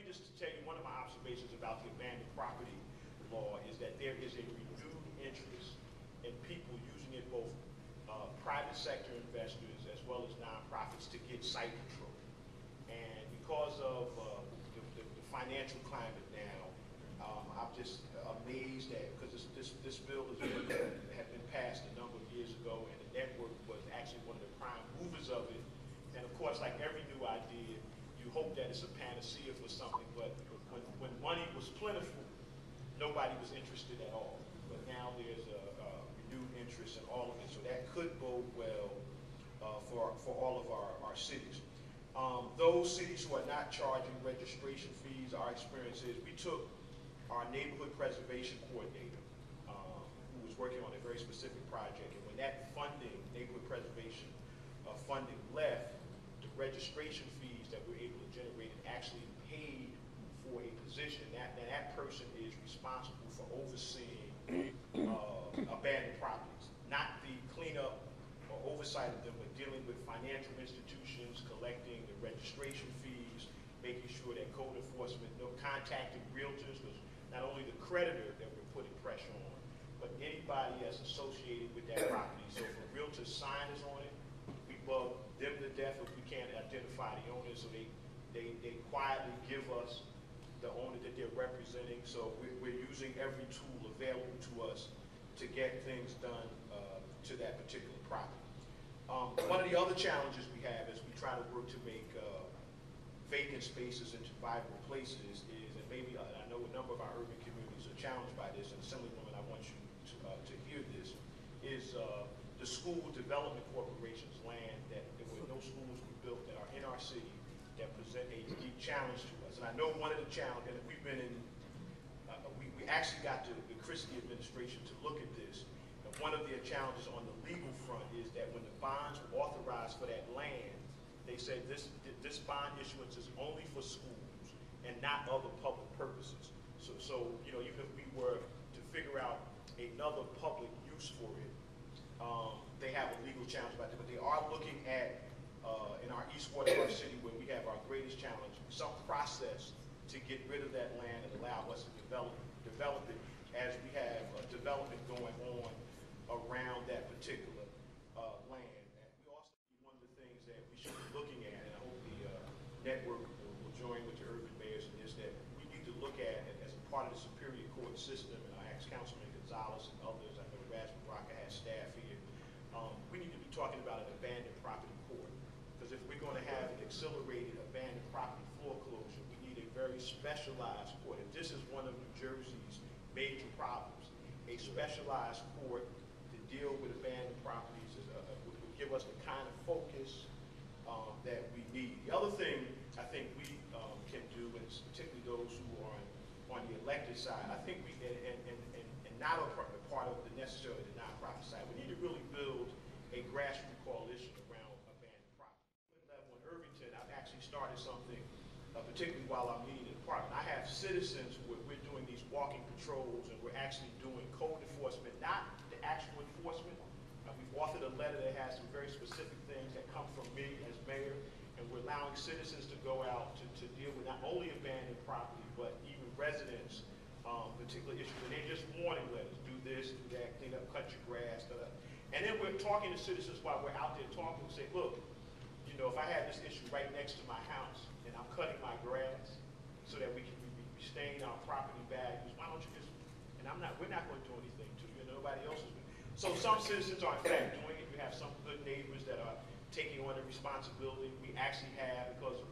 just tell you one of my observations about the abandoned property law is that there is a renewed interest in people using it, both private sector investors as well as nonprofits, to get site control. And because of the financial climate now, I'm just amazed at, because this bill had been passed a number of years ago, and the network was actually one of the prime movers of it. And of course, like every new idea, you hope that it's a panacea for something, but when money was plentiful, nobody was interested at all. But now there's a renewed interest in all of it, so that could bode well for all of our cities. Those cities who are not charging registration fees, our experience is we took our neighborhood preservation coordinator, who was working on a very specific project, and when that funding, neighborhood preservation funding left, the registration fees that we're able to generate actually paid for a position. That person is responsible for overseeing abandoned properties, not the cleanup or oversight of them, but dealing with financial institutions, collecting the registration fees, making sure that code enforcement, contacting realtors, because not only the creditor that we're putting pressure on, but anybody that's associated with that property. So if a realtor sign is on it, we bug them to death if we can't identify the owner, so they quietly give us the owner that they're representing. So we're using every tool available to us to get things done to that particular property. One of the other challenges we have as we try to work to make vacant spaces into viable places is, and maybe I know a number of our urban communities are challenged by this, and Assemblywoman, I want you to hear this, is the school development corporation's land that there were no schools were built that are in our city that present a deep challenge to us. And I know one of the challenges, and we've been in, we actually got the Christie administration to look at this, and one of their challenges on the legal front is that when the bonds were authorized for that land, they said this bond issuance is only for schools and not other public purposes. So you know, even if we were to figure out another public use for it, they have a legal challenge about that. But they are looking at, in our east quarter of our city, where we have our greatest challenge, some process to get rid of that land and allow us to develop it as we have development going on around that particular land. And we also, one of the things that we should be looking at, and I hope the network will join with the urban mayors in this, that we need to look at it as a part of the Superior Court system, and I asked Councilman Gonzalez and others, I know Rasmus Rocker has staff here, we need to be talking about an abandoned property court. Because if we're going to have an accelerated abandoned property foreclosure, we need a very specialized court. And this is one of New Jersey's major problems. A specialized court to deal with abandoned properties would give us the kind of focus that we need. The other thing I think we can do, and particularly those who are on the elected side, I think we, and not a part of the necessarily the nonprofit side, we need to really build a grassroots coalition around abandoned property. Level in Irvington, I've actually started something, particularly while I'm leading the department. I have citizens where we're doing these walking patrols, and we're actually doing code enforcement, not the actual enforcement. We've authored a letter that has some very specific things that come from me as mayor, and we're allowing citizens to go out to deal with not only abandoned property, but even residents, particular issues. And they're just warning letters: do this, do that, clean up, cut your grass, da, da. And then we're talking to citizens while we're out there talking, and say, look, you know, if I have this issue right next to my house and I'm cutting my grass so that we can sustain our property values, why don't you just, and we're not going to do anything to you, and nobody else is going to. So some citizens are in fact doing it. We have some good neighbors that are taking on the responsibility. We actually have, because of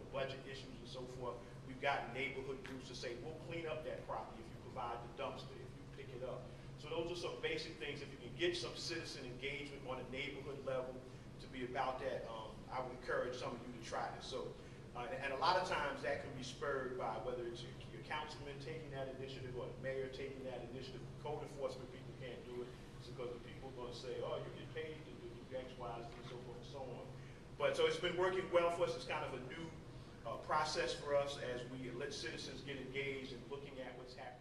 budget issues and so forth, we've got neighborhood groups to say, we'll clean up that property if you provide the dumpster, if you pick it up. So those are some basic things. If you can get some citizen engagement on a neighborhood level to be about that, I would encourage some of you to try this. So, and a lot of times that can be spurred by whether it's your councilman taking that initiative or the mayor taking that initiative. Code enforcement people can't do it. It's because the people are going to say, oh, you get paid to do X, Y, and so forth and so on. But so it's been working well for us. It's kind of a new process for us as we let citizens get engaged in looking at what's happening.